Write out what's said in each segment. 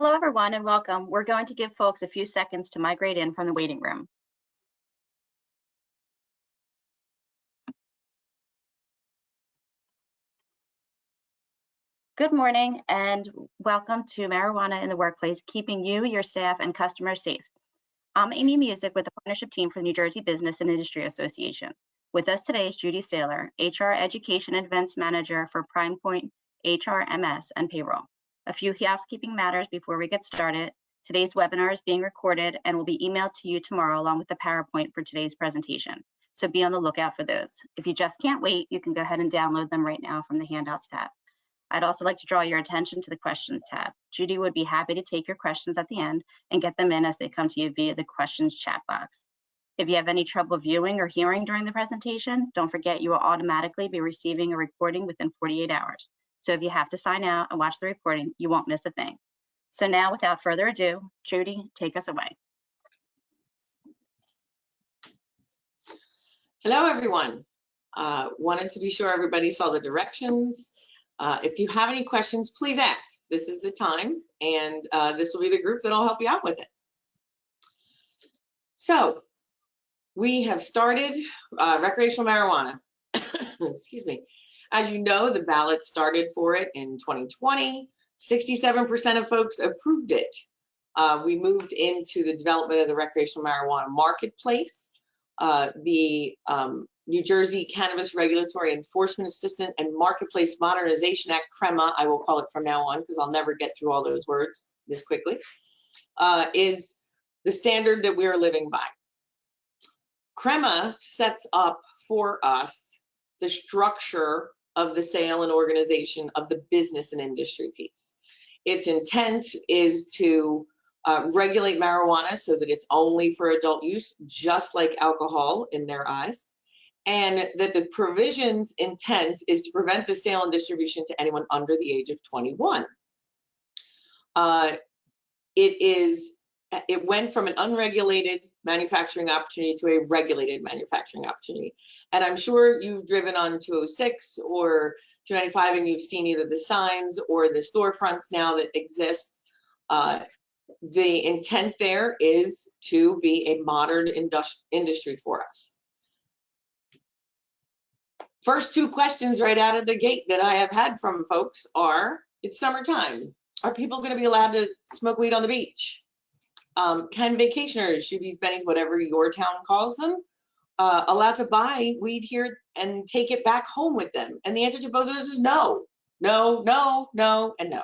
Hello, everyone, and welcome. We're going to give folks a few seconds to migrate in from the waiting room. Good morning, and welcome to Marijuana in the Workplace, keeping you, your staff, and customers safe. I'm Amy Music with the partnership team for the New Jersey Business and Industry Association. With us today is Judy Saylor, HR Education and Events Manager for PrimePoint HRMS and Payroll. A few housekeeping matters before we get started. Today's webinar is being recorded and will be emailed to you tomorrow along with the PowerPoint for today's presentation. So be on the lookout for those. If you just can't wait, you can go ahead and download them right now from the handouts tab. I'd also like to draw your attention to the questions tab. Judy would be happy to take your questions at the end and get them in as they come to you via the questions chat box. If you have any trouble viewing or hearing during the presentation, don't forget you will automatically be receiving a recording within 48 hours. So if you have to sign out and watch the recording, you won't miss a thing. So now, without further ado, Judy, take us away. Hello, everyone. Wanted to be sure everybody saw the directions. If you have any questions, please ask. This is the time, and this will be the group that'll help you out with it. So we have started recreational marijuana. Excuse me. As you know, the ballot started for it in 2020. 67% of folks approved it. We moved into the development of the recreational marijuana marketplace. The New Jersey Cannabis Regulatory Enforcement Assistant and Marketplace Modernization Act, CREAMMA, I will call it from now on because I'll never get through all those words this quickly, is the standard that we are living by. CREAMMA sets up for us the structure of the sale and organization of the business and industry piece. Its intent is to regulate marijuana so that it's only for adult use, just like alcohol in their eyes, and that the provision's intent is to prevent the sale and distribution to anyone under the age of 21. It went from an unregulated manufacturing opportunity to a regulated manufacturing opportunity. And I'm sure you've driven on 206 or 295 and you've seen either the signs or the storefronts now that exist. The intent there is to be a modern industry for us. First two questions right out of the gate that I have had from folks are, it's summertime. Are people going to be allowed to smoke weed on the beach? Can vacationers, shoobies, bennies, whatever your town calls them, allowed to buy weed here and take it back home with them? And the answer to both of those is no, no, no, no, and no.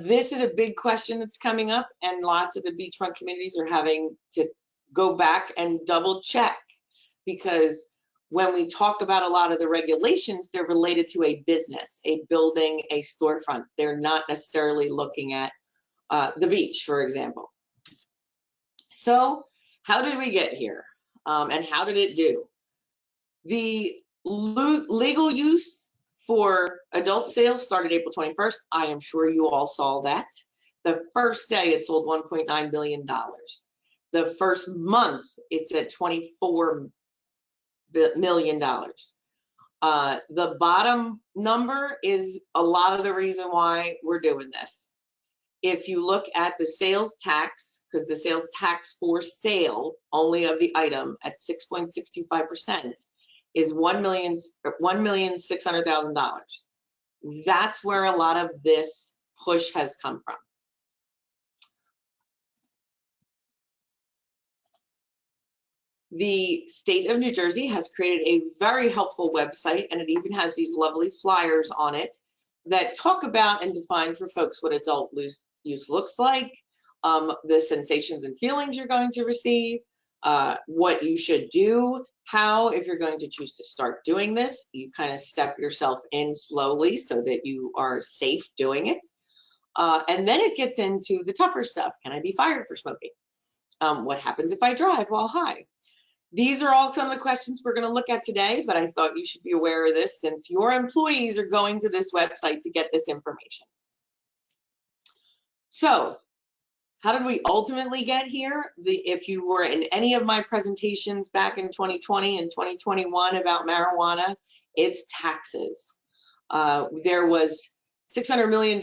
This is a big question that's coming up, and lots of the beachfront communities are having to go back and double check, because when we talk about a lot of the regulations, they're related to a business, a building, a storefront. They're not necessarily looking at the beach, for example. So how did we get here? And how did it do? The legal use for adult sales started April 21st. I am sure you all saw that. The first day it sold $1.9 billion. The first month it's at $24 million. The bottom number is a lot of the reason why we're doing this. If you look at the sales tax, because the sales tax for sale only of the item at 6.625% is $1,600,000. That's where a lot of this push has come from. The state of New Jersey has created a very helpful website, and it even has these lovely flyers on it that talk about and define for folks what adult use looks like, the sensations and feelings you're going to receive, what you should do, how, if you're going to choose to start doing this, you kind of step yourself in slowly so that you are safe doing it. And then it gets into the tougher stuff. Can I be fired for smoking? What happens if I drive while high? These are all some of the questions we're going to look at today, but I thought you should be aware of this since your employees are going to this website to get this information. So how did we ultimately get here? If you were in any of my presentations back in 2020 and 2021 about marijuana, it's taxes. There was $600 million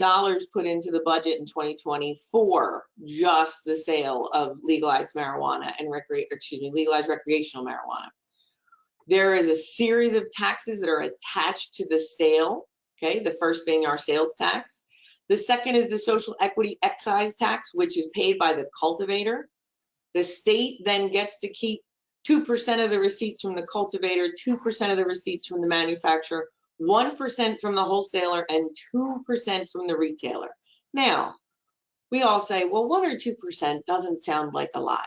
put into the budget in 2020 for just the sale of legalized marijuana and legalized recreational marijuana. There is a series of taxes that are attached to the sale, okay? The first being our sales tax. The second is the social equity excise tax, which is paid by the cultivator. The state then gets to keep 2% of the receipts from the cultivator, 2% of the receipts from the manufacturer, 1% from the wholesaler, and 2% from the retailer. Now, we all say, well, 1 or 2% doesn't sound like a lot.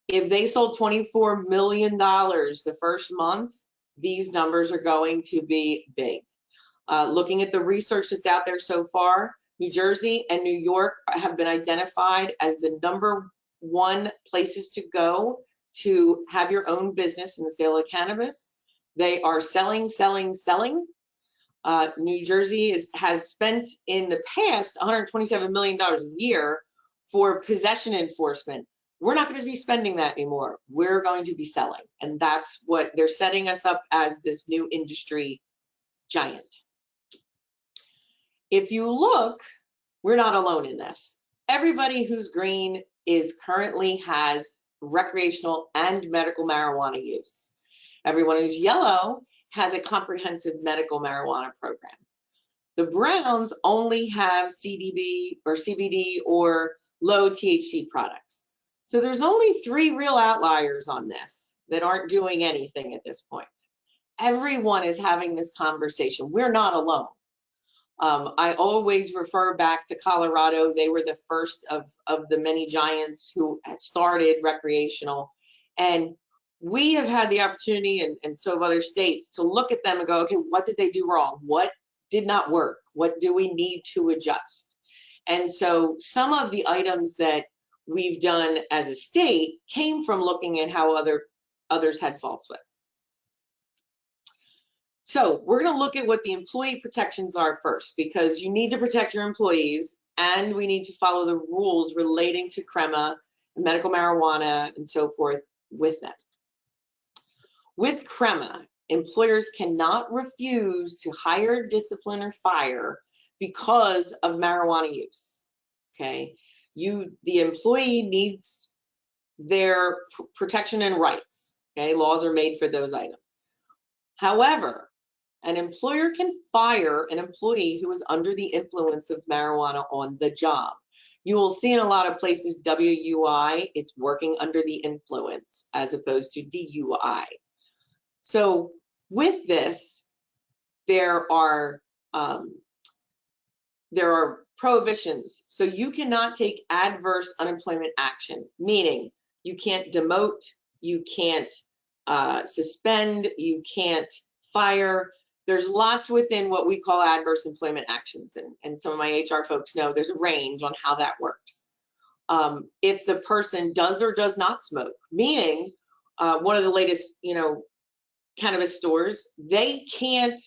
If they sold $24 million the first month, these numbers are going to be big. Looking at the research that's out there so far, New Jersey and New York have been identified as the #1 places to go to have your own business in the sale of cannabis. They are selling. New Jersey has spent in the past $127 million a year for possession enforcement. We're not going to be spending that anymore. We're going to be selling. And that's what they're setting us up as, this new industry giant. If you look, we're not alone in this. Everybody who's green currently has recreational and medical marijuana use. Everyone who's yellow has a comprehensive medical marijuana program. The browns only have CBD or low THC products. So there's only 3 real outliers on this that aren't doing anything at this point. Everyone is having this conversation. We're not alone. I always refer back to Colorado. They were the first of the many giants who started recreational. And we have had the opportunity, and so have other states, to look at them and go, okay, what did they do wrong? What did not work? What do we need to adjust? And so some of the items that we've done as a state came from looking at how others had faults with. So we're going to look at what the employee protections are first, because you need to protect your employees, and we need to follow the rules relating to CREAMMA, medical marijuana, and so forth with them. With CREAMMA, employers cannot refuse to hire, discipline, or fire because of marijuana use. Okay, the employee needs their protection and rights. Okay, laws are made for those items. However, an employer can fire an employee who is under the influence of marijuana on the job. You will see in a lot of places WUI, it's working under the influence as opposed to DUI. So with this, there are prohibitions. So you cannot take adverse unemployment action, meaning you can't demote, you can't suspend, you can't fire. There's lots within what we call adverse employment actions, and some of my HR folks know there's a range on how that works. If the person does or does not smoke, meaning one of the latest, cannabis stores, they can't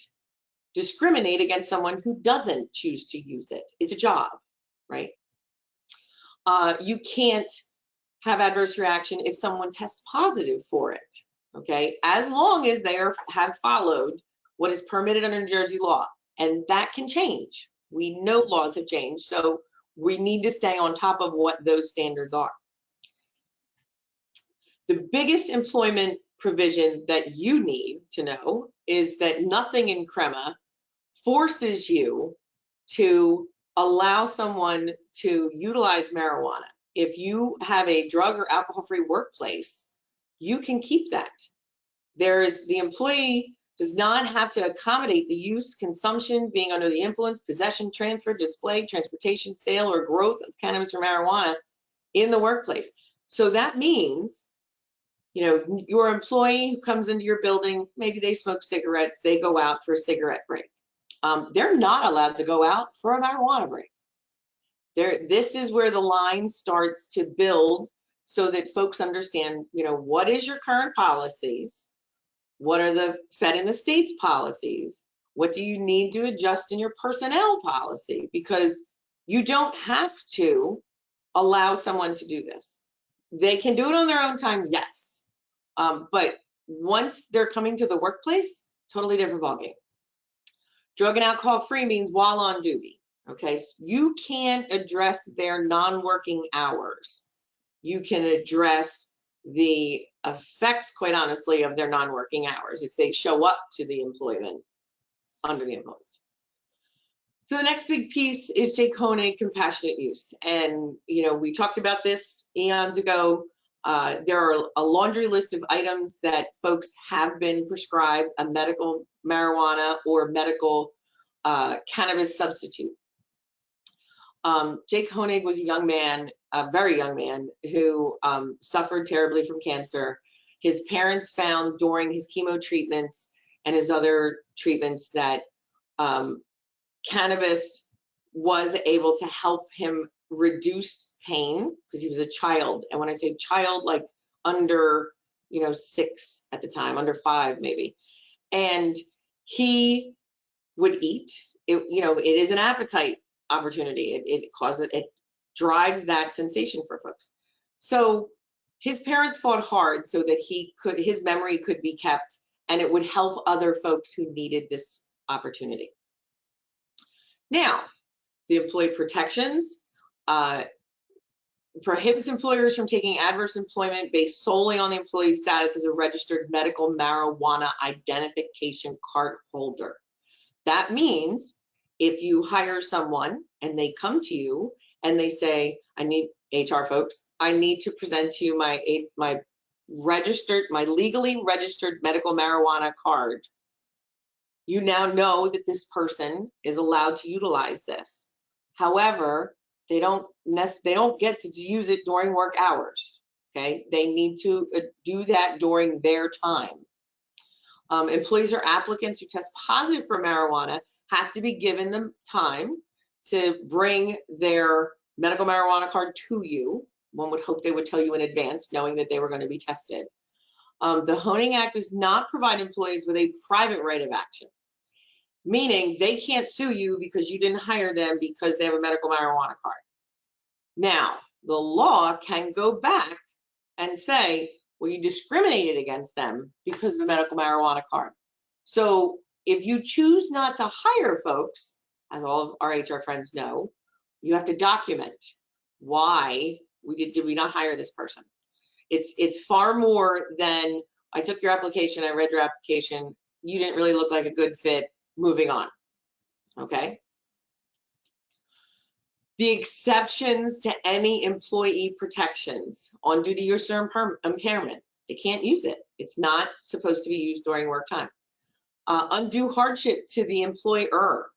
discriminate against someone who doesn't choose to use it. It's a job, right? You can't have adverse reaction if someone tests positive for it, okay? As long as they have followed what is permitted under New Jersey law, and that can change. We know laws have changed, so we need to stay on top of what those standards are. The biggest employment provision that you need to know is that nothing in CREAMMA forces you to allow someone to utilize marijuana. If you have a drug or alcohol-free workplace, you can keep that. The employee does not have to accommodate the use, consumption, being under the influence, possession, transfer, display, transportation, sale, or growth of cannabis or marijuana in the workplace. So that means, your employee who comes into your building, maybe they smoke cigarettes, they go out for a cigarette break. They're not allowed to go out for a marijuana break. This is where the line starts to build so that folks understand, what is your current policies? What are the Fed and the state's policies? What do you need to adjust in your personnel policy? Because you don't have to allow someone to do this. They can do it on their own time, yes. But once they're coming to the workplace, totally different ballgame. Drug and alcohol free means while on duty. Okay, so you can't address their non-working hours. You can address the effects, quite honestly, of their non-working hours if they show up to the employment under the influence. So the next big piece is Jake Honig, compassionate use. And, you know, we talked about this eons ago. There are a laundry list of items that folks have been prescribed a medical marijuana or medical cannabis substitute. Jake Honig was a young man, a very young man, who suffered terribly from cancer. His parents found during his chemo treatments and his other treatments that cannabis was able to help him reduce pain because he was a child. And when I say child, like under, you know, 6 at the time, under 5 maybe. And he would eat. It, you know, it is an appetite opportunity. It drives that sensation for folks. So his parents fought hard so that his memory could be kept, and it would help other folks who needed this opportunity. Now, the employee protections prohibits employers from taking adverse employment based solely on the employee's status as a registered medical marijuana identification card holder. That means if you hire someone and they come to you and they say, I need, HR folks, I need to present to you my legally registered medical marijuana card. You now know that this person is allowed to utilize this. However, they don't get to use it during work hours. Okay, they need to do that during their time. Employees or applicants who test positive for marijuana have to be given the time to bring their medical marijuana card to you. One would hope they would tell you in advance, knowing that they were going to be tested. The Honig Act does not provide employees with a private right of action, meaning they can't sue you because you didn't hire them because they have a medical marijuana card. Now, the law can go back and say, well, you discriminated against them because of a medical marijuana card. So if you choose not to hire folks, as all of our HR friends know, you have to document why did we not hire this person. It's far more than I took your application, I read your application, you didn't really look like a good fit, moving on. Okay. The exceptions to any employee protections on duty use or impairment, they can't use it. It's not supposed to be used during work time. Undue hardship to the employer.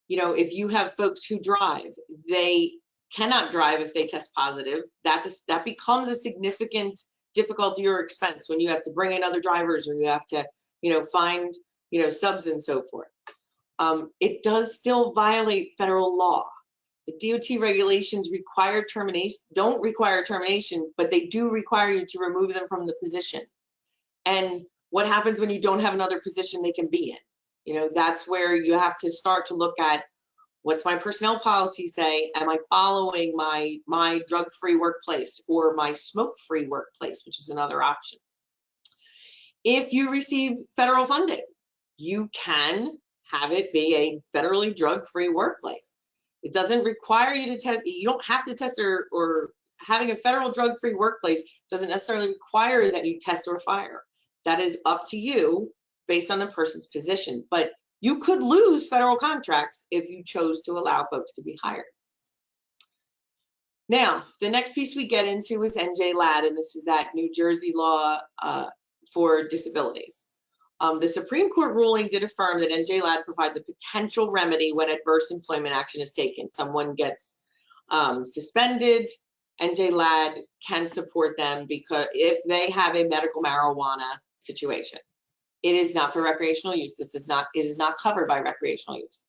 You know, if you have folks who drive, they cannot drive if they test positive. That becomes a significant difficulty or expense when you have to bring in other drivers or you have to, you know, find, you know, subs and so forth. It does still violate federal law. The DOT regulations don't require termination, but they do require you to remove them from the position. And what happens when you don't have another position they can be in? You know, that's where you have to start to look at what's my personnel policy say? Am I following my drug-free workplace or my smoke-free workplace, which is another option. If you receive federal funding, you can have it be a federally drug-free workplace. It doesn't require you to test, you don't have to test or having a federal drug-free workplace doesn't necessarily require that you test or fire. That is up to you based on the person's position, but you could lose federal contracts if you chose to allow folks to be hired. Now, the next piece we get into is NJLAD, and this is that New Jersey law for disabilities. The Supreme Court ruling did affirm that NJLAD provides a potential remedy when adverse employment action is taken. Someone gets suspended, NJLAD can support them because if they have a medical marijuana situation. It is not for recreational use. It is not covered by recreational use.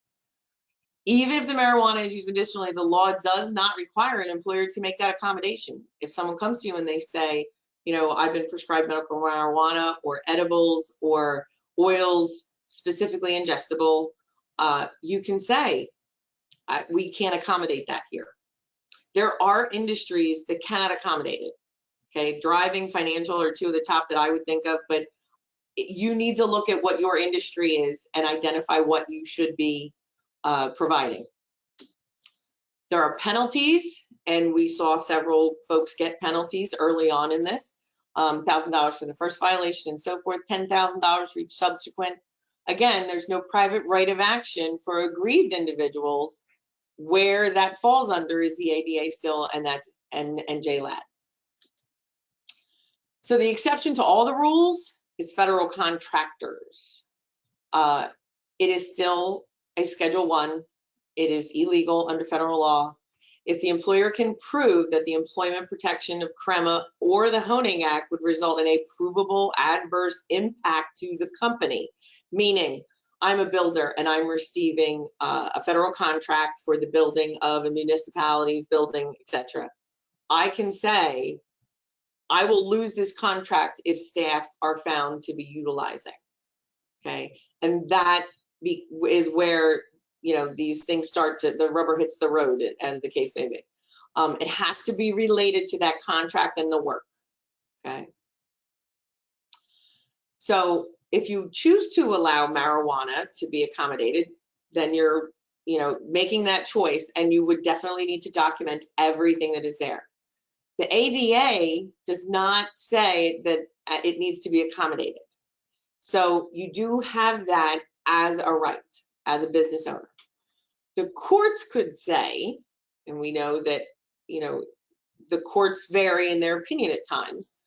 Even if the marijuana is used medicinally, the law does not require an employer to make that accommodation. If someone comes to you and they say, you know, I've been prescribed medical marijuana or edibles or oils, specifically ingestible, you can say, we can't accommodate that here. There are industries that cannot accommodate it. Okay, driving, financial are two of the top that I would think of, but you need to look at what your industry is and identify what you should be providing. There are penalties, and we saw several folks get penalties early on in this. $1,000 for the first violation and so forth, $10,000 for each subsequent. Again, there's no private right of action for aggrieved individuals. Where that falls under is the ADA still, and that's NJLAT. So the exception to all the rules is federal contractors. It is still a Schedule I. It is illegal under federal law. If the employer can prove that the employment protection of CREAMMA or the Honig Act would result in a provable adverse impact to the company, meaning I'm a builder and I'm receiving a federal contract for the building of a municipality's building, etc. I can say, I will lose this contract if staff are found to be utilizing, okay? And that is where, you know, these things start to, the rubber hits the road, as the case may be. It has to be related to that contract and the work, okay? So if you choose to allow marijuana to be accommodated, then you're, you know, making that choice, and you would definitely need to document everything that is there. The ADA does not say that it needs to be accommodated. So you do have that as a right, as a business owner. The courts could say, and we know that, you know, the courts vary in their opinion at times,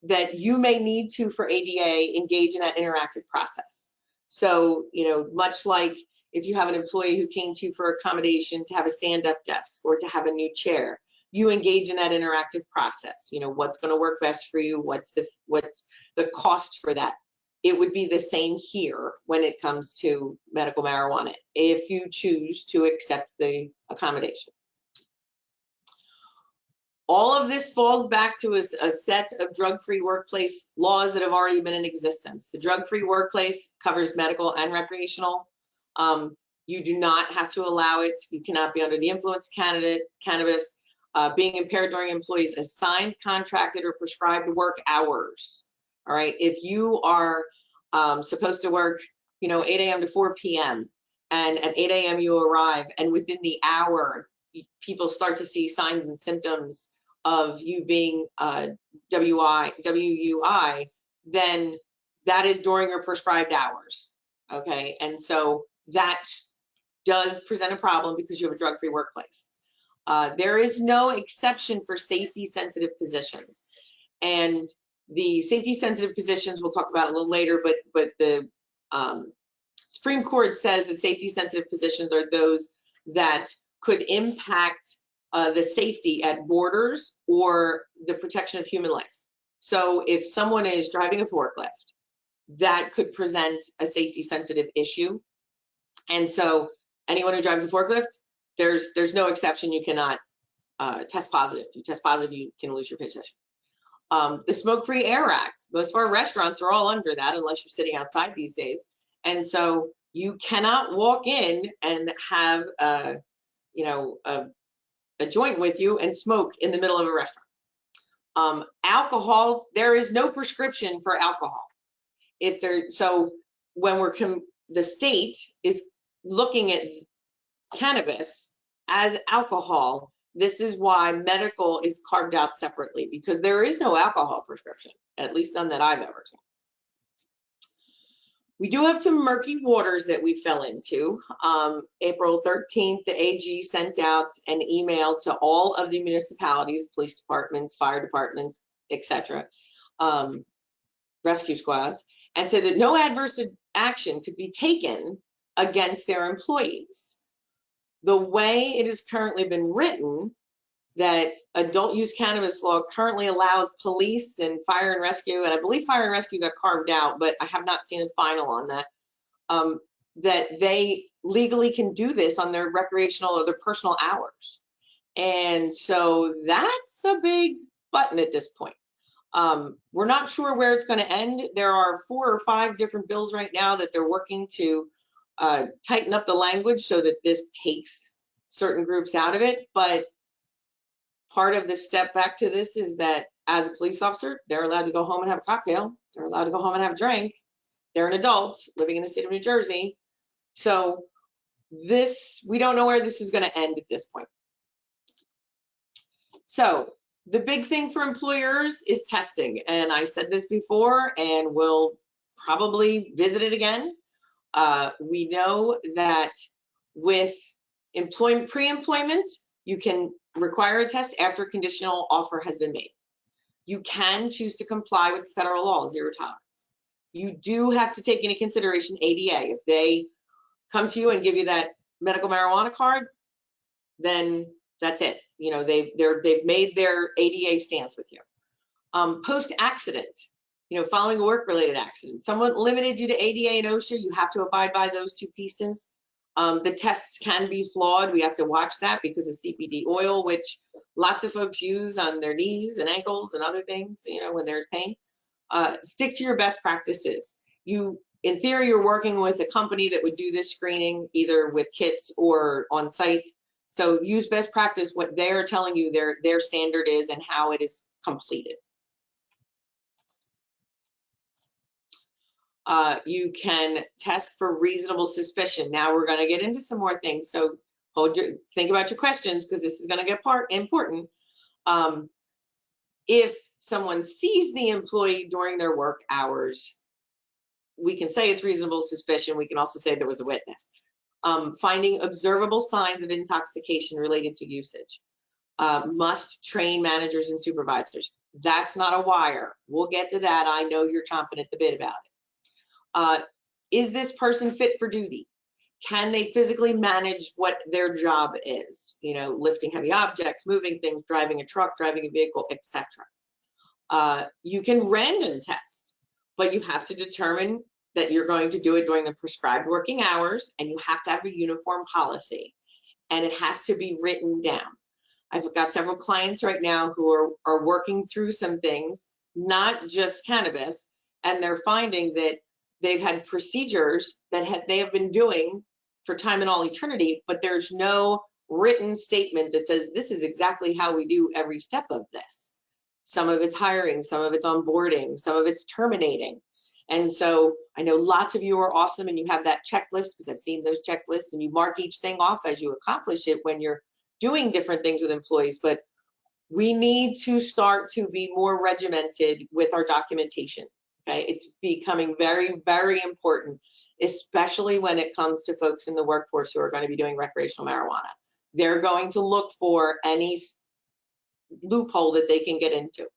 that you may need to, for ADA, engage in that interactive process. So, you know, much like if you have an employee who came to you for accommodation to have a stand-up desk or to have a new chair, you engage in that interactive process. You know, what's going to work best for you? What's the cost for that? It would be the same here when it comes to medical marijuana, if you choose to accept the accommodation. All of this falls back to a set of drug-free workplace laws that have already been in existence. The drug-free workplace covers medical and recreational. You do not have to allow it. You cannot be under the influence of cannabis, being impaired during employees' assigned, contracted, or prescribed work hours. All right, if you are supposed to work, you know, 8 a.m. to 4 p.m. and at 8 a.m. you arrive, and within the hour, people start to see signs and symptoms of you being WUI, then that is during your prescribed hours, okay? And so that does present a problem because you have a drug-free workplace. There is no exception for safety-sensitive positions. And the safety-sensitive positions we'll talk about a little later, but the Supreme Court says that safety-sensitive positions are those that could impact the safety at borders or the protection of human life. So if someone is driving a forklift, that could present a safety-sensitive issue. And so anyone who drives a forklift, there's no exception. You cannot test positive. If you test positive, you can lose your position. The Smoke-Free Air Act, most of our restaurants are all under that unless you're sitting outside these days. And so you cannot walk in and have you know, a joint with you and smoke in the middle of a restaurant. Alcohol, there is no prescription for alcohol. So when the state is looking at cannabis as alcohol, this is why medical is carved out separately, because there is no alcohol prescription, at least none that I've ever seen. We do have some murky waters that we fell into. April 13th, the AG sent out an email to all of the municipalities, police departments, fire departments, etc., rescue squads, and said that no adverse action could be taken against their employees. The way it has currently been written, that adult use cannabis law currently allows police and fire and rescue, and I believe fire and rescue got carved out, but I have not seen a final on that, that they legally can do this on their recreational or their personal hours. And so that's a big button at this point. We're not sure where it's going to end. There are 4 or 5 different bills right now that they're working to tighten up the language so that this takes certain groups out of it. But part of the step back to this is that as a police officer, they're allowed to go home and have a cocktail. They're allowed to go home and have a drink. They're an adult living in the state of New Jersey. So we don't know where this is going to end at this point. So the big thing for employers is testing. And I said this before, and we'll probably visit it again. We know that with pre-employment, you can require a test after a conditional offer has been made. You can choose to comply with federal law, zero tolerance. You do have to take into consideration ADA. If they come to you and give you that medical marijuana card, then that's it. You know, they've made their ADA stance with you. Post-accident, you know, following a work-related accident, someone limited you to ADA and OSHA, you have to abide by those two pieces. The tests can be flawed. We have to watch that because of CBD oil, which lots of folks use on their knees and ankles and other things, you know, when they're in pain. Stick to your best practices. In theory, you're working with a company that would do this screening either with kits or on site. So use best practice, what they're telling you their standard is and how it is completed. You can test for reasonable suspicion. Now we're going to get into some more things. So think about your questions because this is going to get important. If someone sees the employee during their work hours, we can say it's reasonable suspicion. We can also say there was a witness. Finding observable signs of intoxication related to usage. Must train managers and supervisors. That's not a wire. We'll get to that. I know you're chomping at the bit about it. Is this person fit for duty? Can they physically manage what their job is? You know, lifting heavy objects, moving things, driving a truck, driving a vehicle, etc. You can random test, but you have to determine that you're going to do it during the prescribed working hours, and you have to have a uniform policy, and it has to be written down. I've got several clients right now who are working through some things, not just cannabis, and they're finding that they've had procedures that they have been doing for time and all eternity, but there's no written statement that says this is exactly how we do every step of this. Some of it's hiring, some of it's onboarding, some of it's terminating. And so I know lots of you are awesome and you have that checklist because I've seen those checklists and you mark each thing off as you accomplish it when you're doing different things with employees, but we need to start to be more regimented with our documentation. Okay, it's becoming very, very important, especially when it comes to folks in the workforce who are going to be doing recreational marijuana. They're going to look for any loophole that they can get into.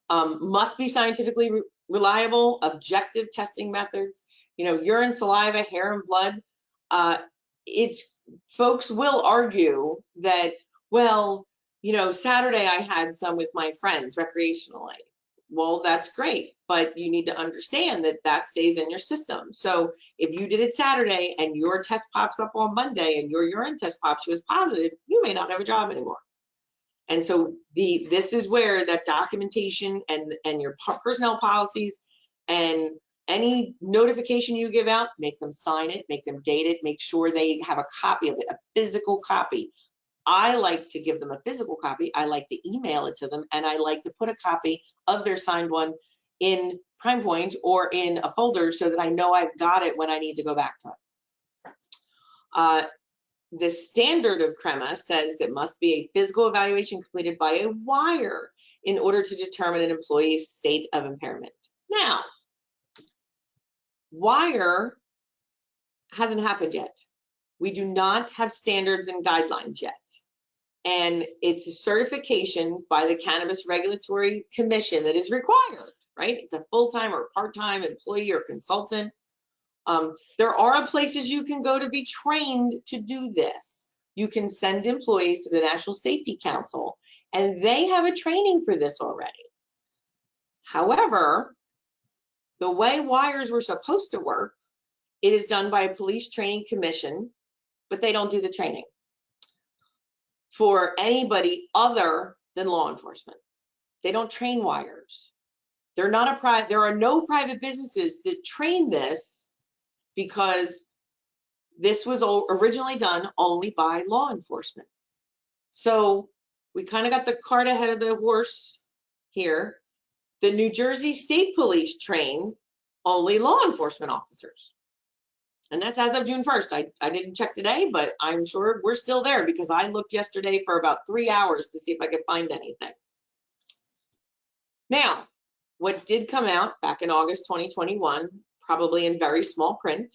Must be scientifically reliable, objective testing methods. You know, urine, saliva, hair, and blood. Folks will argue that, well, you know, Saturday I had some with my friends recreationally. Well, that's great, but you need to understand that that stays in your system. So if you did it Saturday and your test pops up on Monday and your urine test pops you as positive, you may not have a job anymore. And so this is where that documentation and your personnel policies and any notification you give out, make them sign it, make them date it, make sure they have a copy of it, a physical copy. I like to give them a physical copy. I like to email it to them, and I like to put a copy of their signed one in PrimePoint or in a folder so that I know I've got it when I need to go back to it. The standard of CREAMMA says that must be a physical evaluation completed by a wire in order to determine an employee's state of impairment. Now, wire hasn't happened yet. We do not have standards and guidelines yet. And it's a certification by the Cannabis Regulatory Commission that is required, right? It's a full-time or part-time employee or consultant. There are places you can go to be trained to do this. You can send employees to the National Safety Council, and they have a training for this already. However, the way wires were supposed to work, it is done by a police training commission, but they don't do the training for anybody other than law enforcement. They don't train wires. There are no private businesses that train this because this was originally done only by law enforcement. So we kind of got the cart ahead of the horse here, the New Jersey State Police train only law enforcement officers. And that's as of June 1st. I didn't check today, but I'm sure we're still there because I looked yesterday for about 3 hours to see if I could find anything. Now, what did come out back in August 2021, probably in very small print,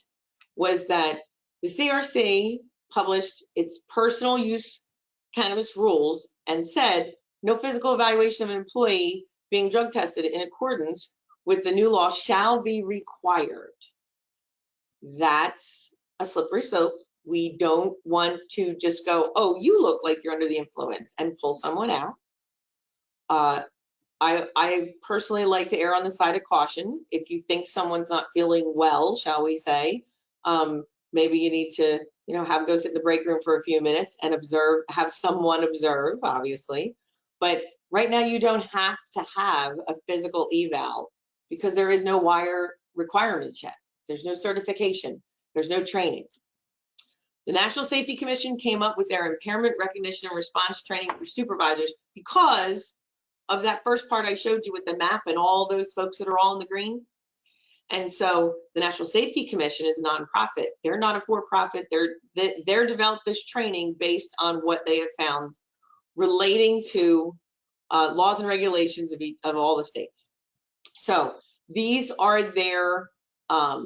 was that the CRC published its personal use cannabis rules and said no physical evaluation of an employee being drug tested in accordance with the new law shall be required. That's a slippery slope. We don't want to just go, oh, you look like you're under the influence and pull someone out. I personally like to err on the side of caution. If you think someone's not feeling well, shall we say, maybe you need to, go sit in the break room for a few minutes and observe, have someone observe, obviously. But right now you don't have to have a physical eval because there is no wire requirements yet. There's no certification. There's no training. The National Safety Commission came up with their impairment recognition and response training for supervisors because of that first part I showed you with the map and all those folks that are all in the green. And so the National Safety Commission is a nonprofit. They're not a for-profit. They're developed this training based on what they have found relating to laws and regulations of all the states. So these are their, how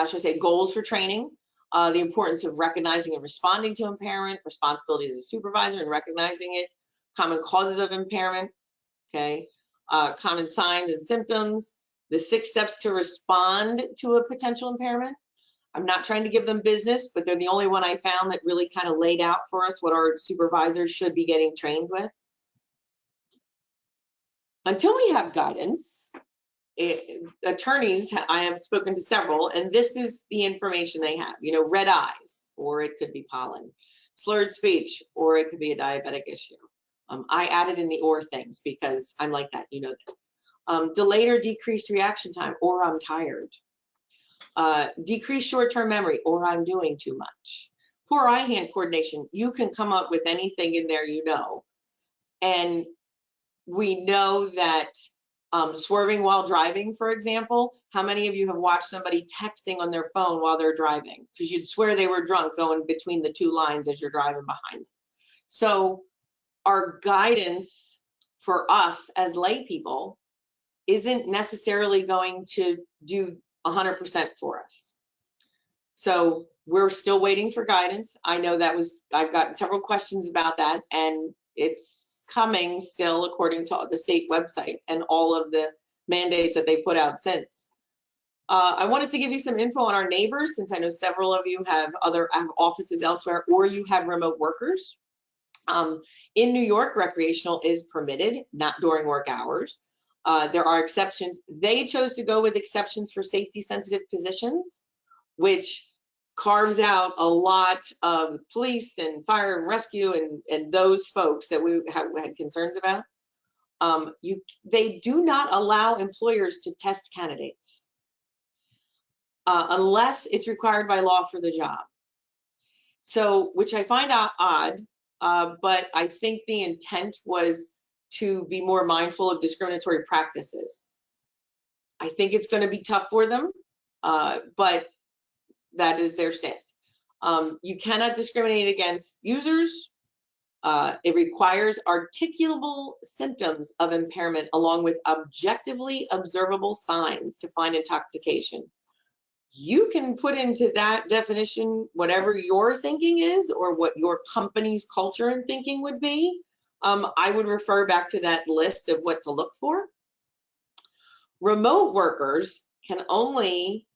should I say, goals for training. The importance of recognizing and responding to impairment, responsibilities as a supervisor and recognizing it, common causes of impairment, okay, common signs and symptoms, the 6 steps to respond to a potential impairment. I'm not trying to give them business, but they're the only one I found that really kind of laid out for us what our supervisors should be getting trained with. Until we have guidance, attorneys, I have spoken to several, and this is the information they have. Red eyes, or it could be pollen, slurred speech, or it could be a diabetic issue. I added in the or things because I'm like that, this. Delayed or decreased reaction time, or I'm tired. Decreased short-term memory, or I'm doing too much. Poor eye-hand coordination. You can come up with anything in there, and we know that swerving while driving, for example, how many of you have watched somebody texting on their phone while they're driving? Because you'd swear they were drunk going between the 2 lines as you're driving behind them. So our guidance for us as lay people isn't necessarily going to do 100% for us. So we're still waiting for guidance. I know I've got several questions about that, and it's coming still according to the state website and all of the mandates that they put out since. I wanted to give you some info on our neighbors, since I know several of you have offices elsewhere, or you have remote workers. In New York, recreational is permitted, not during work hours. There are exceptions. They chose to go with exceptions for safety sensitive positions, which carves out a lot of police and fire and rescue and those folks that we had concerns about. They do not allow employers to test candidates unless it's required by law for the job. So, which I find odd, but I think the intent was to be more mindful of discriminatory practices. I think it's going to be tough for them, but that is their stance. You cannot discriminate against users. It requires articulable symptoms of impairment along with objectively observable signs to find intoxication. You can put into that definition whatever your thinking is or what your company's culture and thinking would be. I would refer back to that list of what to look for. Remote workers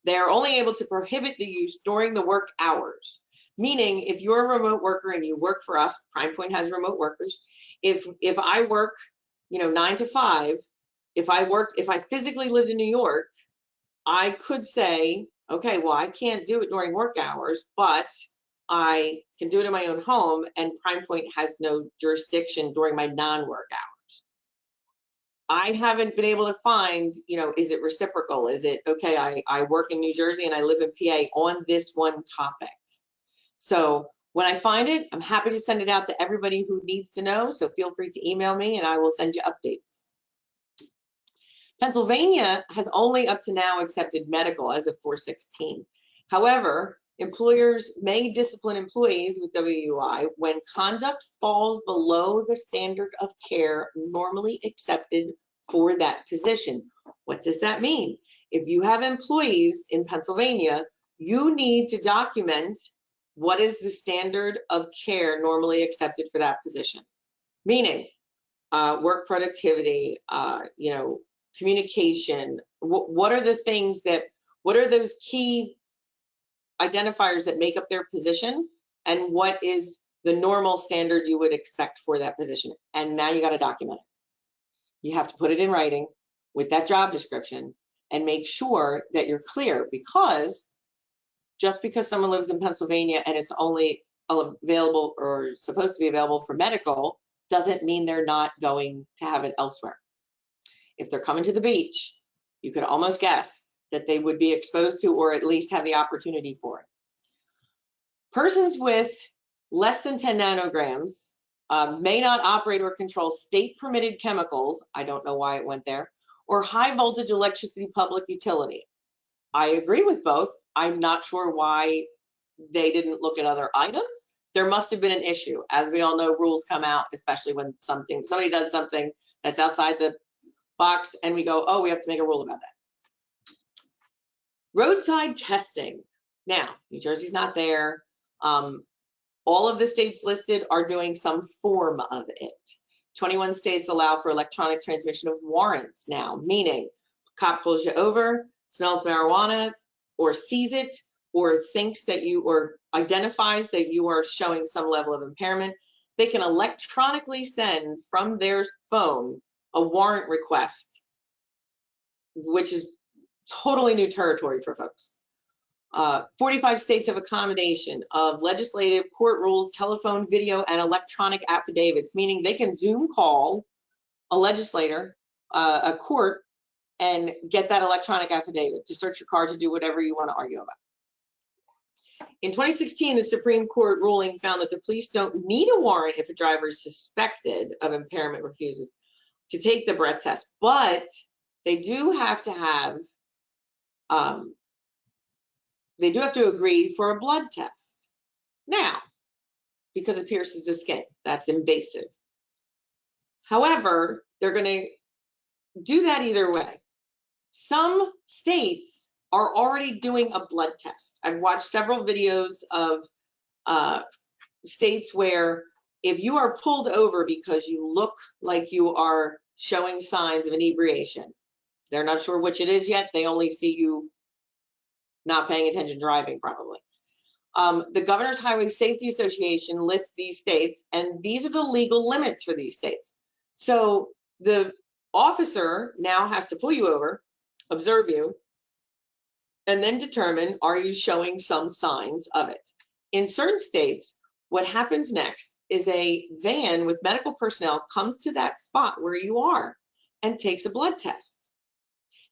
they're only able to prohibit the use during the work hours. Meaning, if you're a remote worker and you work for us, Prime Point has remote workers. If I work, 9 to 5, if I physically lived in New York, I could say, okay, well, I can't do it during work hours, but I can do it in my own home, and Prime Point has no jurisdiction during my non-work hours. I haven't been able to find, is it reciprocal? Is it, okay, I work in New Jersey and I live in PA on this one topic. So when I find it, I'm happy to send it out to everybody who needs to know. So feel free to email me and I will send you updates. Pennsylvania has only up to now accepted medical as of 4/16. However, employers may discipline employees with WUI when conduct falls below the standard of care normally accepted for that position. What does that mean? If you have employees in Pennsylvania, you need to document what is the standard of care normally accepted for that position. Meaning, work productivity, communication. What are the things that? What are those key identifiers that make up their position, and what is the normal standard you would expect for that position? And now you got to document it. You have to put it in writing with that job description and make sure that you're clear, because just because someone lives in Pennsylvania and it's only available or supposed to be available for medical doesn't mean they're not going to have it elsewhere. If they're coming to the beach, you could almost guess that they would be exposed to, or at least have the opportunity for it. Persons with less than 10 nanograms may not operate or control state permitted chemicals. I don't know why it went there. Or high voltage electricity public utility. I agree with both. I'm not sure why they didn't look at other items. There must have been an issue. As we all know, rules come out, especially when somebody does something that's outside the box and we go, oh, we have to make a rule about that. Roadside testing. Now, New Jersey's not there. All of the states listed are doing some form of it. 21 states allow for electronic transmission of warrants now, meaning cop pulls you over, smells marijuana, or sees it, or thinks that you, or identifies that you are showing some level of impairment. They can electronically send from their phone a warrant request, which is totally new territory for folks. 45 states have accommodation of legislative, court rules, telephone, video, and electronic affidavits, meaning they can Zoom call a legislator, a court, and get that electronic affidavit to search your car, to do whatever you want to argue about. In 2016, the Supreme Court ruling found that the police don't need a warrant if a driver is suspected of impairment refuses to take the breath test, but they do have to have agree for a blood test. Now, because it pierces the skin, that's invasive. However, they're going to do that either way. Some states are already doing a blood test. I've watched several videos of states where if you are pulled over because you look like you are showing signs of inebriation, they're not sure which it is yet. They only see you not paying attention driving, probably. The Governor's Highway Safety Association lists these states, and these are the legal limits for these states. So the officer now has to pull you over, observe you, and then determine, are you showing some signs of it? In certain states, what happens next is a van with medical personnel comes to that spot where you are and takes a blood test.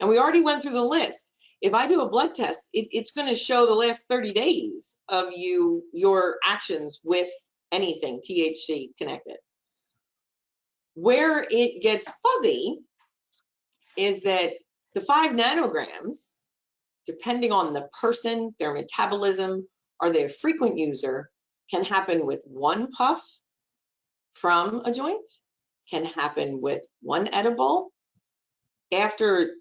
And we already went through the list. If I do a blood test, it's going to show the last 30 days of your actions with anything THC connected. Where it gets fuzzy is that the 5 nanograms, depending on the person, their metabolism, are they a frequent user, can happen with 1 puff from a joint, can happen with 1 edible. After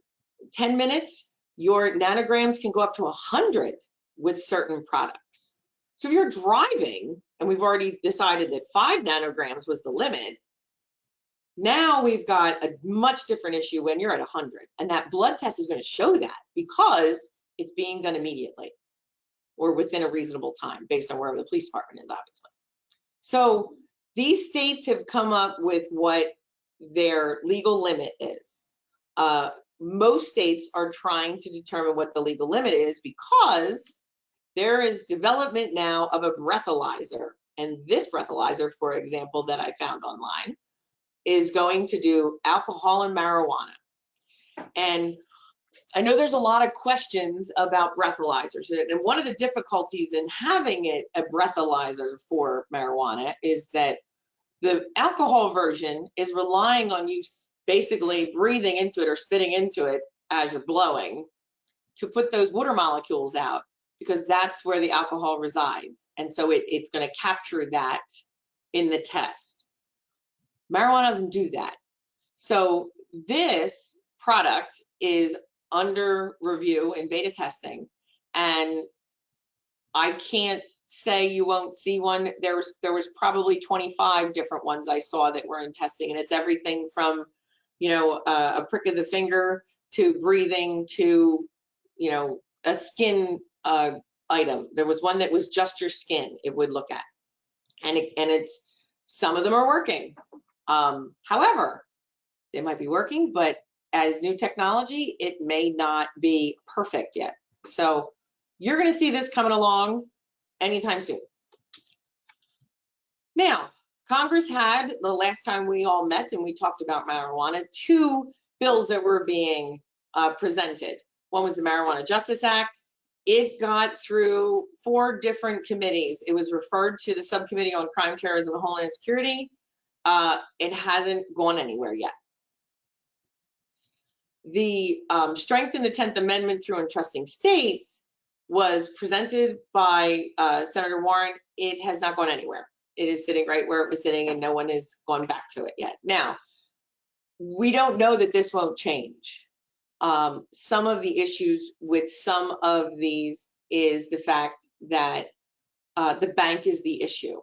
10 minutes, your nanograms can go up to 100 with certain products. So if you're driving, and we've already decided that 5 nanograms was the limit, now we've got a much different issue when you're at 100. And that blood test is going to show that because it's being done immediately or within a reasonable time based on wherever the police department is, obviously. So these states have come up with what their legal limit is. Most states are trying to determine what the legal limit is because there is development now of a breathalyzer. And this breathalyzer, for example, that I found online, is going to do alcohol and marijuana. And I know there's a lot of questions about breathalyzers. And one of the difficulties in having a breathalyzer for marijuana is that the alcohol version is relying on you basically breathing into it or spitting into it as you're blowing to put those water molecules out, because that's where the alcohol resides. And so it's going to capture that in the test. Marijuana doesn't do that. So this product is under review in beta testing, and I can't say you won't see one. There was probably 25 different ones I saw that were in testing, and it's everything from, you know, a prick of the finger to breathing to, you know, a skin item. There was one that was just your skin it would look at, and it's some of them are working. However, they might be working, but as new technology, it may not be perfect yet. So you're going to see this coming along anytime soon. Now, Congress had, the last time we all met and we talked about marijuana, 2 bills that were being presented. One was the Marijuana Justice Act. It got through 4 different committees. It was referred to the Subcommittee on Crime, Terrorism, and Homeland Security. It hasn't gone anywhere yet. The strengthen the 10th Amendment through entrusting states was presented by Senator Warren. It has not gone anywhere. It is sitting right where it was sitting, and no one has gone back to it yet. Now, we don't know that this won't change. Some of the issues with some of these is the fact that the bank is the issue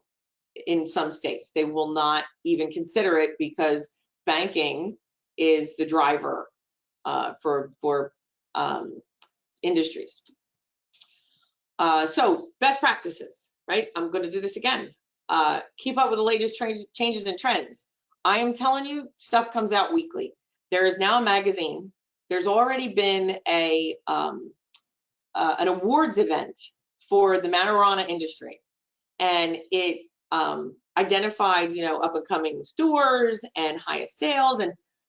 in some states. They will not even consider it because banking is the driver for industries. So best practices, right? I'm going to do this again. Keep up with the latest changes and trends. I am telling you, stuff comes out weekly. There is now a magazine. There's already been an awards event for the marijuana industry, and it identified, you know, up and coming stores and highest sales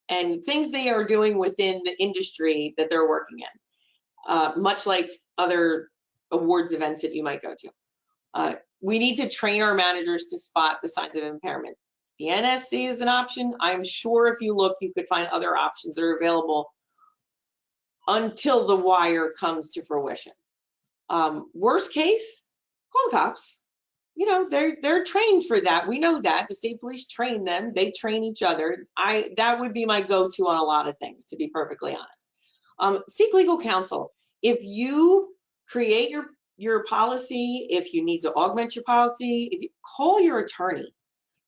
and things they are doing within the industry that they're working in, much like other awards events that you might go to. We need to train our managers to spot the signs of impairment. The NSC is an option. I'm sure if you look, you could find other options that are available until the wire comes to fruition. Worst case, call the cops. You know, they're trained for that. We know that. The state police train them. They train each other. That would be my go-to on a lot of things, to be perfectly honest. Seek legal counsel. If you create your policy, if you need to augment your policy, if you call your attorney,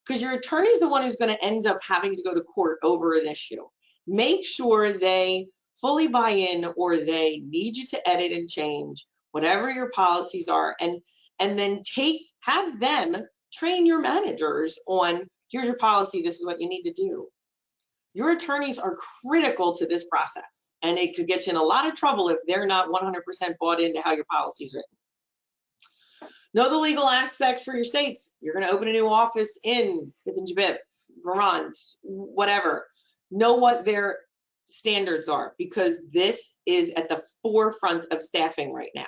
because your attorney is the one who's going to end up having to go to court over an issue. Make sure they fully buy in, or they need you to edit and change whatever your policies are, and then have them train your managers on, here's your policy, this is what you need to do. Your attorneys are critical to this process, and it could get you in a lot of trouble if they're not 100% bought into how your policy is written. Know the legal aspects for your states. You're going to open a new office in Jibip, Vermont, whatever. Know what their standards are, because this is at the forefront of staffing right now.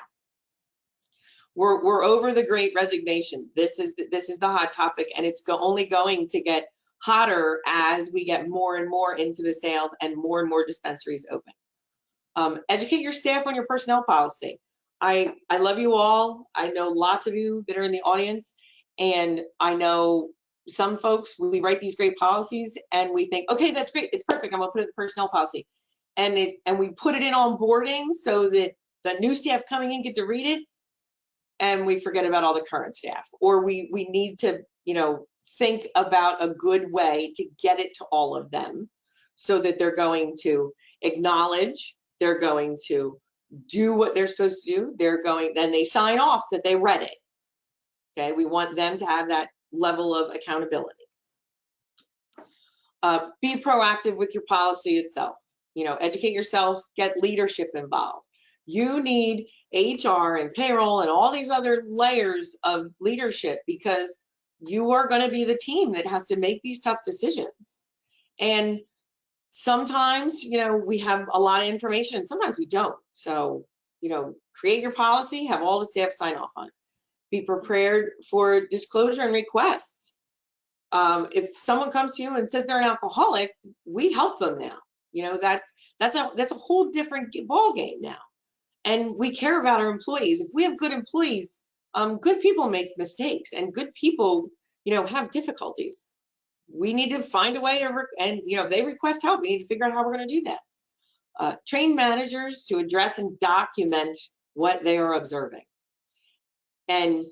We're over the Great Resignation. This is the hot topic, and it's only going to get hotter as we get more and more into the sales and more dispensaries open. Educate your staff on your personnel policy. I love you all. I know lots of you that are in the audience, and I know some folks, we write these great policies and we think, okay, that's great, it's perfect, I'm gonna put it in the personnel policy. And we put it in onboarding so that the new staff coming in get to read it, and we forget about all the current staff. Or we need to, you know, think about a good way to get it to all of them so that they're going to acknowledge, they're going to do what they're supposed to do, then they sign off that they read it. Okay, we want them to have that level of accountability. Be proactive with your policy itself. You know, educate yourself, get leadership involved. You need HR and payroll and all these other layers of leadership, because you are going to be the team that has to make these tough decisions. And sometimes, you know, we have a lot of information and sometimes we don't. So, you know, create your policy, have all the staff sign off on it. Be prepared for disclosure and requests. If someone comes to you and says they're an alcoholic, we help them now. You know, that's a whole different ball game now. And we care about our employees. If we have good employees, good people make mistakes, and good people, you know, have difficulties. We need to find a way to, and you know, if they request help, we need to figure out how we're going to do that. Train managers to address and document what they are observing, and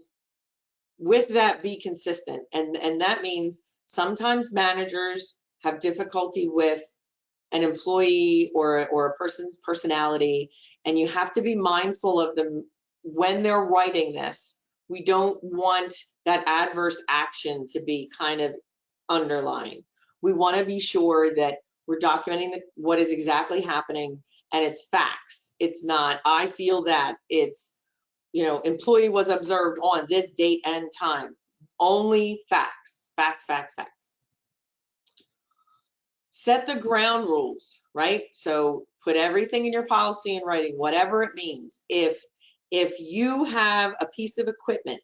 with that, be consistent. And that means sometimes managers have difficulty with an employee or a person's personality, and you have to be mindful of them when they're writing this. We don't want that adverse action to be kind of underlined. We want to be sure that we're documenting what is exactly happening, and it's facts. It's not, I feel that. It's, you know, employee was observed on this date and time. Only facts, facts, facts, facts. Set the ground rules, right? So put everything in your policy in writing, whatever it means. If you have a piece of equipment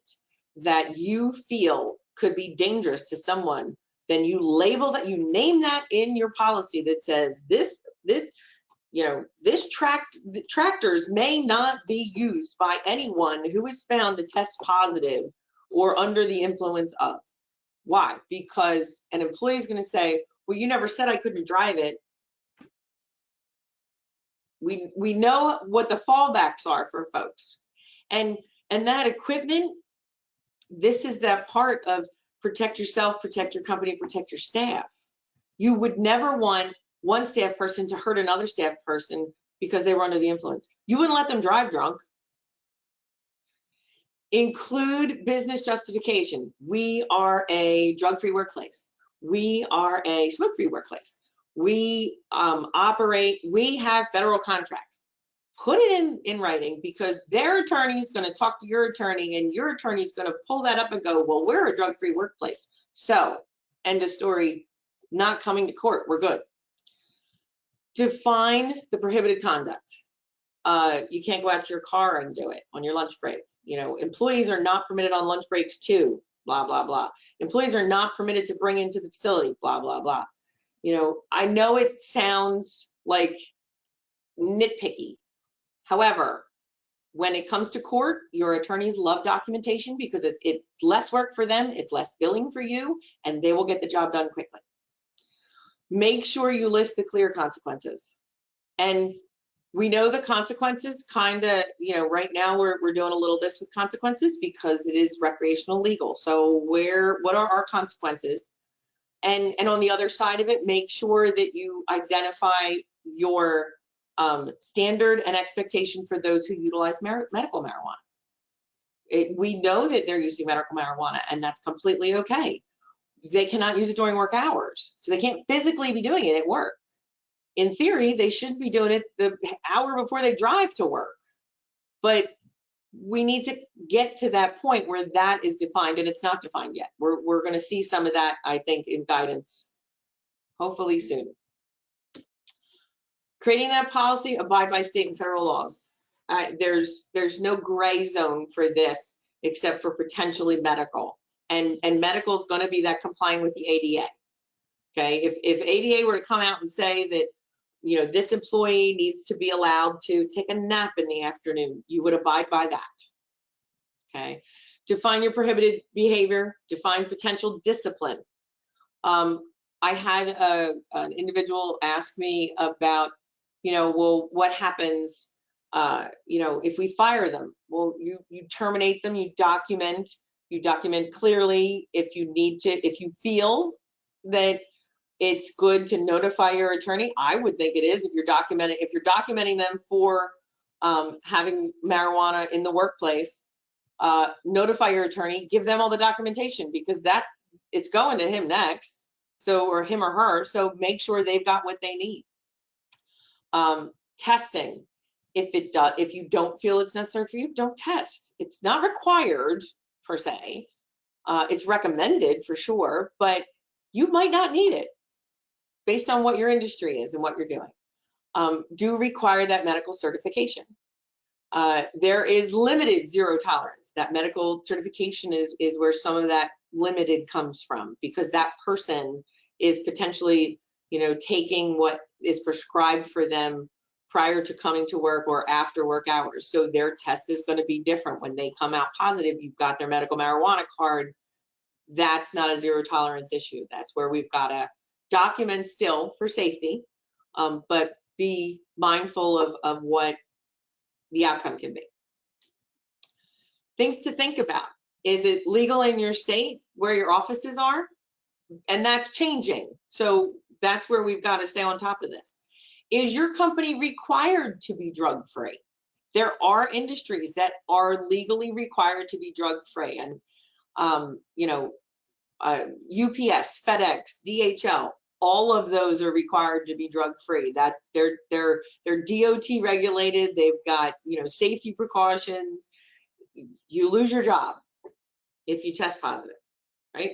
that you feel could be dangerous to someone, then you label that, you name that in your policy that says this, you know, tractors may not be used by anyone who is found to test positive or under the influence of. Why? Because an employee is going to say, well, you never said I couldn't drive it. We know what the fallbacks are for folks. And that equipment, this is that part of protect yourself, protect your company, protect your staff. You would never want one staff person to hurt another staff person because they were under the influence. You wouldn't let them drive drunk. Include business justification. We are a drug-free workplace. We are a smoke-free workplace. We operate, we have federal contracts. Put it in writing, because their attorney is going to talk to your attorney, and your attorney is going to pull that up and go, well, we're a drug-free workplace. So, end of story, not coming to court, we're good. Define the prohibited conduct. You can't go out to your car and do it on your lunch break. You know, employees are not permitted on lunch breaks too, blah, blah, blah. Employees are not permitted to bring into the facility, blah, blah, blah. You know, I know it sounds like nitpicky. However, when it comes to court, your attorneys love documentation because it's less work for them, it's less billing for you, and they will get the job done quickly. Make sure you list the clear consequences. And we know the consequences kind of, you know, right now we're doing a little this with consequences because it is recreational legal. So what are our consequences? And on the other side of it, make sure that you identify your standard and expectation for those who utilize medical marijuana. We know that they're using medical marijuana, and that's completely okay. They cannot use it during work hours, so they can't physically be doing it at work. In theory, they should be doing it the hour before they drive to work. But we need to get to that point where that is defined, and it's not defined yet. We're going to see some of that, I think, in guidance, hopefully soon. Creating that policy, abide by state and federal laws. There's no gray zone for this except for potentially medical. And medical is going to be that complying with the ADA. Okay, if ADA were to come out and say that, you know, this employee needs to be allowed to take a nap in the afternoon, you would abide by that. Okay, define your prohibited behavior, define potential discipline. I had an individual ask me about, you know, well, what happens, you know, if we fire them? Well, you terminate them, you document clearly. If you need to, if you feel that it's good to notify your attorney, I would think it is. If you're documenting them for having marijuana in the workplace, notify your attorney, give them all the documentation, because it's going to him next, so, or him or her, so make sure they've got what they need. Testing, if you don't feel it's necessary for you, don't test. It's not required per se. It's recommended for sure, but you might not need it based on what your industry is and what you're doing. Do require that medical certification. There is limited zero tolerance. That medical certification is where some of that limited comes from, because that person is potentially, you know, taking what is prescribed for them prior to coming to work or after work hours. So their test is going to be different. When they come out positive, you've got their medical marijuana card. That's not a zero tolerance issue. That's where we've got to document still for safety, but be mindful of what the outcome can be. Things to think about. Is it legal in your state where your offices are? And that's changing. So that's where we've got to stay on top of this. Is your company required to be drug-free? There are industries that are legally required to be drug-free. And, you know, UPS, FedEx, DHL, all of those are required to be drug-free. That's they're DOT regulated. They've got, you know, safety precautions. You lose your job if you test positive, right?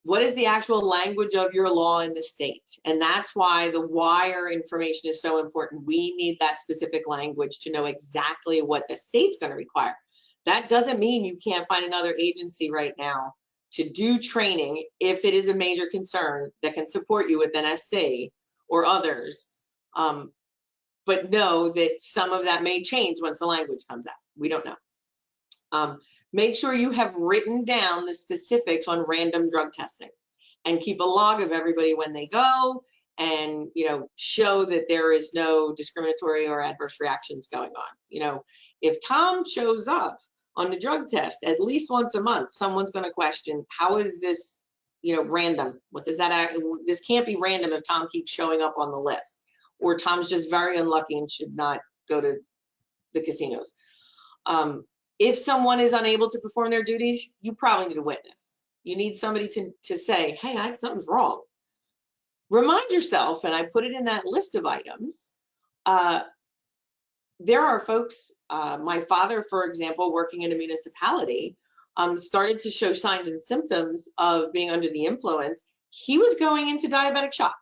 What is the actual language of your law in the state? And that's why the wire information is so important. We need that specific language to know exactly what the state's going to require. That doesn't mean you can't find another agency right now to do training if it is a major concern that can support you with NSC or others. But know that some of that may change once the language comes out. We don't know. Make sure you have written down the specifics on random drug testing and keep a log of everybody when they go, and, you know, show that there is no discriminatory or adverse reactions going on. You know, if Tom shows up on the drug test at least once a month, someone's going to question, how is this, you know, random? What does that, this can't be random if Tom keeps showing up on the list, or Tom's just very unlucky and should not go to the casinos. If someone is unable to perform their duties, you probably need a witness. You need somebody to say, hey, something's wrong. Remind yourself, and I put it in that list of items, there are folks, my father, for example, working in a municipality, started to show signs and symptoms of being under the influence. He was going into diabetic shock.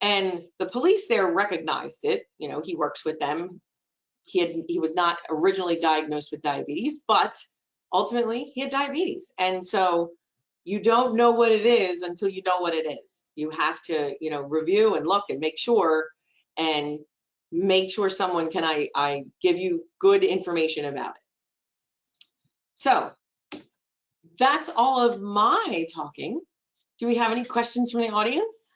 And the police there recognized it. You know, he works with them. He was not originally diagnosed with diabetes, but ultimately he had diabetes. And so you don't know what it is until you know what it is. You have to, you know, review and look and make sure, and make sure someone can I give you good information about it. So that's all of my talking. Do we have any questions from the audience?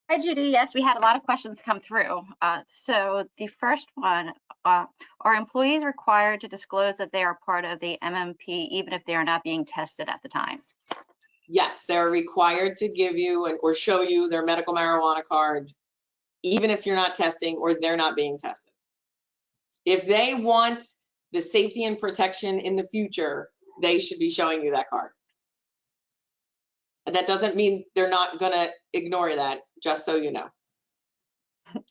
Hi, Judy. Yes, we had a lot of questions come through. So the first one, are employees required to disclose that they are part of the MMP even if they are not being tested at the time? Yes, they're required to give you or show you their medical marijuana card, even if you're not testing or they're not being tested. If they want the safety and protection in the future, they should be showing you that card. And that doesn't mean they're not going to ignore that, just so you know.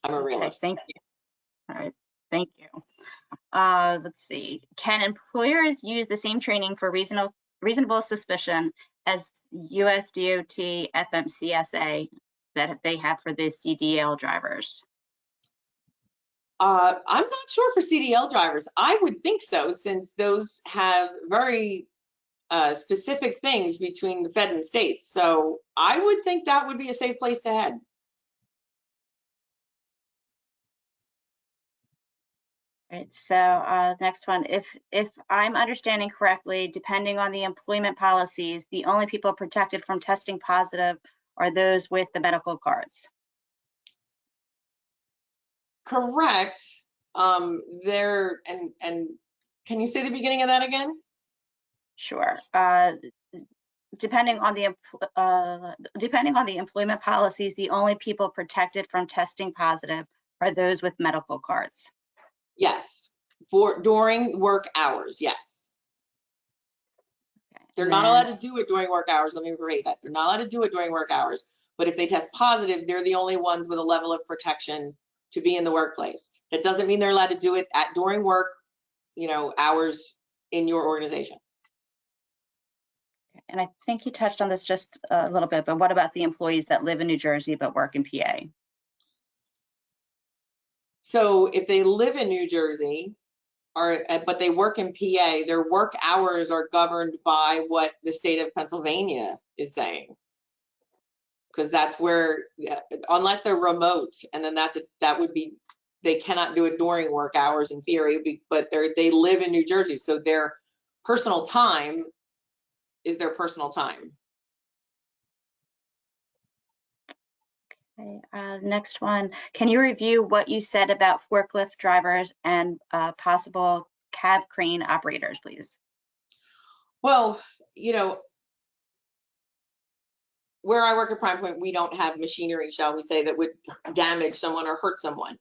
I'm a realist. Okay, thank you. All right, thank you. Let's see. Can employers use the same training for reasonable suspicion as US DOT FMCSA that they have for the CDL drivers? I'm not sure for CDL drivers. I would think so, since those have very specific things between the Fed and states. So I would think that would be a safe place to head. Right, so next one, if I'm understanding correctly, depending on the employment policies, the only people protected from testing positive are those with the medical cards. Correct. There, and can you say the beginning of that again? Sure. Depending on the employment policies, the only people protected from testing positive are those with medical cards. Yes, during work hours, yes. Okay. They're not allowed to do it during work hours. Let me rephrase that. They're not allowed to do it during work hours, but if they test positive, they're the only ones with a level of protection to be in the workplace. That doesn't mean they're allowed to do it during work, you know, hours in your organization. And I think you touched on this just a little bit, but what about the employees that live in New Jersey but work in PA? So if they live in New Jersey, but they work in PA, their work hours are governed by what the state of Pennsylvania is saying. Because that's where, unless they're remote, and then that would be, they cannot do it during work hours in theory, but they live in New Jersey, so their personal time is their personal time. Okay, next one. Can you review what you said about forklift drivers and possible cab crane operators, please? Well, you know, where I work at Prime Point, we don't have machinery, shall we say, that would damage someone or hurt someone.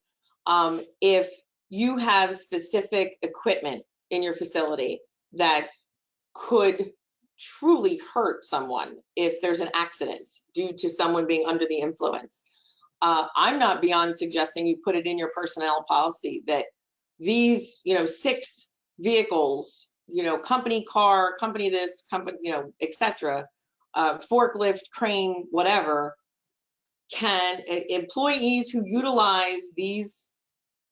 If you have specific equipment in your facility that could truly hurt someone if there's an accident due to someone being under the influence, I'm not beyond suggesting you put it in your personnel policy that these, 6 vehicles, company car, company this, company, etc., forklift, crane, whatever, employees who utilize these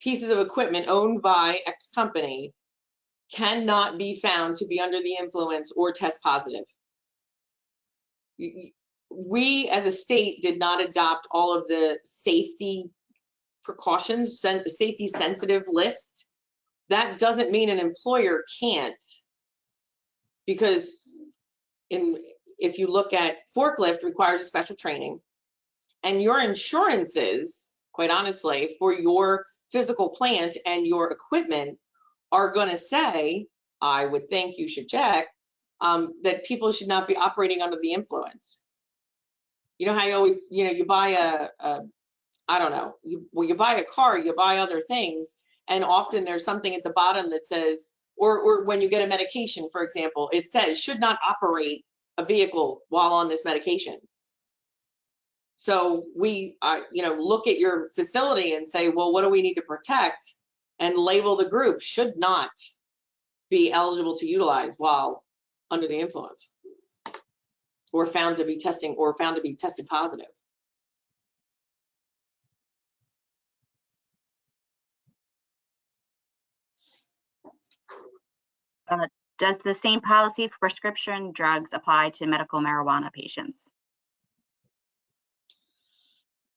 pieces of equipment owned by X company cannot be found to be under the influence or test positive. We as a state did not adopt all of the safety precautions, safety sensitive list. That doesn't mean an employer can't, because if you look at forklift, requires a special training, and your insurances, quite honestly, for your physical plant and your equipment are going to say, I would think you should check, that people should not be operating under the influence. You know how you always, you buy I don't know, you buy a car, you buy other things, and often there's something at the bottom that says, or when you get a medication, for example, it says should not operate a vehicle while on this medication. So we, look at your facility and say, well, what do we need to protect, and label the group should not be eligible to utilize while under the influence, or found to be tested positive. Does the same policy for prescription drugs apply to medical marijuana patients?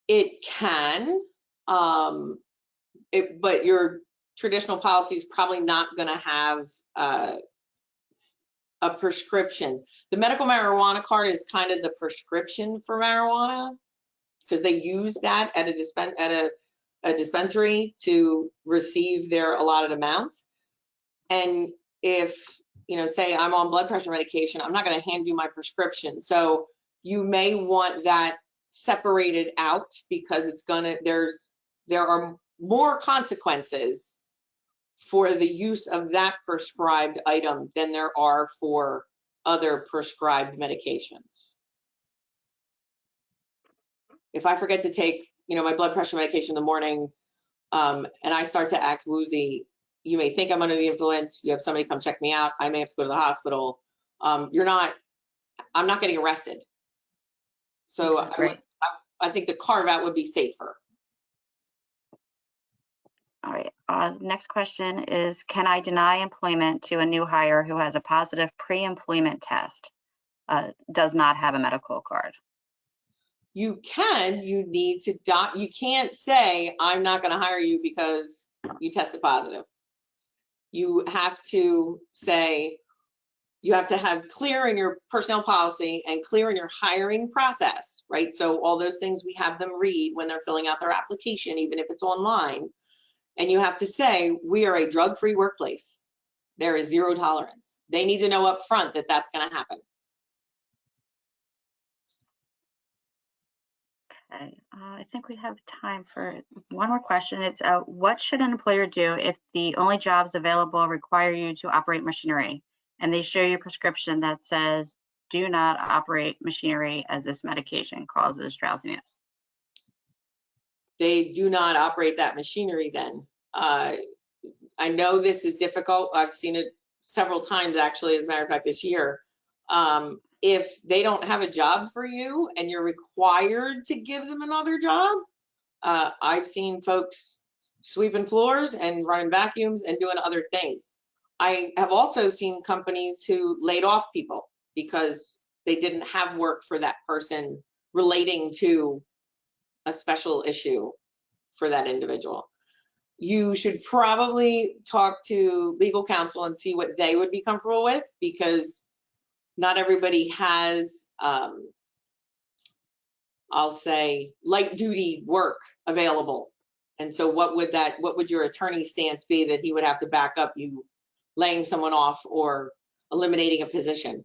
It can, but your traditional policy is probably not going to have a prescription. The medical marijuana card is kind of the prescription for marijuana, because they use that at a dispensary to receive their allotted amount. And if, say I'm on blood pressure medication, I'm not going to hand you my prescription. So you may want that separated out, because there are more consequences for the use of that prescribed item than there are for other prescribed medications. If I forget to take, my blood pressure medication in the morning, and I start to act woozy, you may think I'm under the influence. You have somebody come check me out. I may have to go to the hospital. I'm not getting arrested. So I think the carve out would be safer. All right, next question is, can I deny employment to a new hire who has a positive pre-employment test, does not have a medical card? You can, you need to, you can't say, I'm not going to hire you because you tested positive. You have to say, you have to have clear in your personnel policy and clear in your hiring process, right? So all those things we have them read when they're filling out their application, even if it's online. And you have to say, we are a drug-free workplace. There is zero tolerance. They need to know up front that that's going to happen. Okay, I think we have time for one more question. It's what should an employer do if the only jobs available require you to operate machinery, and they show you a prescription that says do not operate machinery as this medication causes drowsiness? They do not operate that machinery then. I know this is difficult. I've seen it several times, actually, as a matter of fact, this year. If they don't have a job for you and you're required to give them another job, I've seen folks sweeping floors and running vacuums and doing other things. I have also seen companies who laid off people because they didn't have work for that person relating to a special issue for that individual. You should probably talk to legal counsel and see what they would be comfortable with, because not everybody has, I'll say, light duty work available. And so what would your attorney's stance be that he would have to back up you laying someone off or eliminating a position,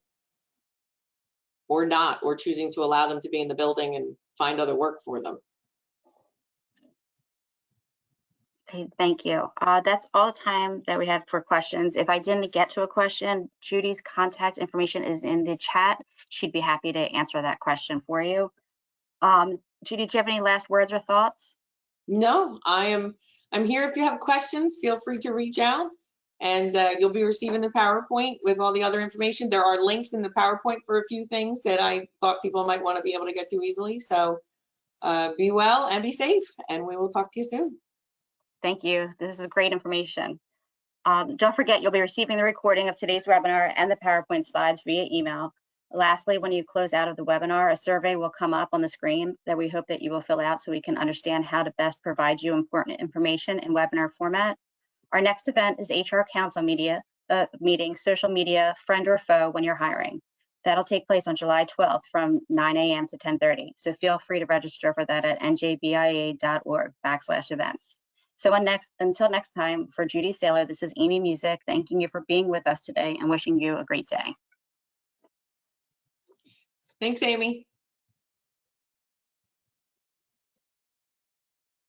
or not, or choosing to allow them to be in the building and find other work for them? Okay, thank you. That's all the time that we have for questions. If I didn't get to a question, Judy's contact information is in the chat. She'd be happy to answer that question for you. Judy, do you have any last words or thoughts? No, I'm here. If you have questions, feel free to reach out, and you'll be receiving the PowerPoint with all the other information. There are links in the PowerPoint for a few things that I thought people might want to be able to get to easily. So be well and be safe, and we will talk to you soon. Thank you. This is great information. Don't forget, you'll be receiving the recording of today's webinar and the PowerPoint slides via email. Lastly, when you close out of the webinar, a survey will come up on the screen that we hope that you will fill out so we can understand how to best provide you important information in webinar format. Our next event is HR Council meeting, social media, friend or foe when you're hiring. That'll take place on July 12th from 9 a.m. to 10:30. So feel free to register for that at njbia.org/events. So until next time, for Judy Saylor, this is Amy Music, thanking you for being with us today and wishing you a great day. Thanks, Amy.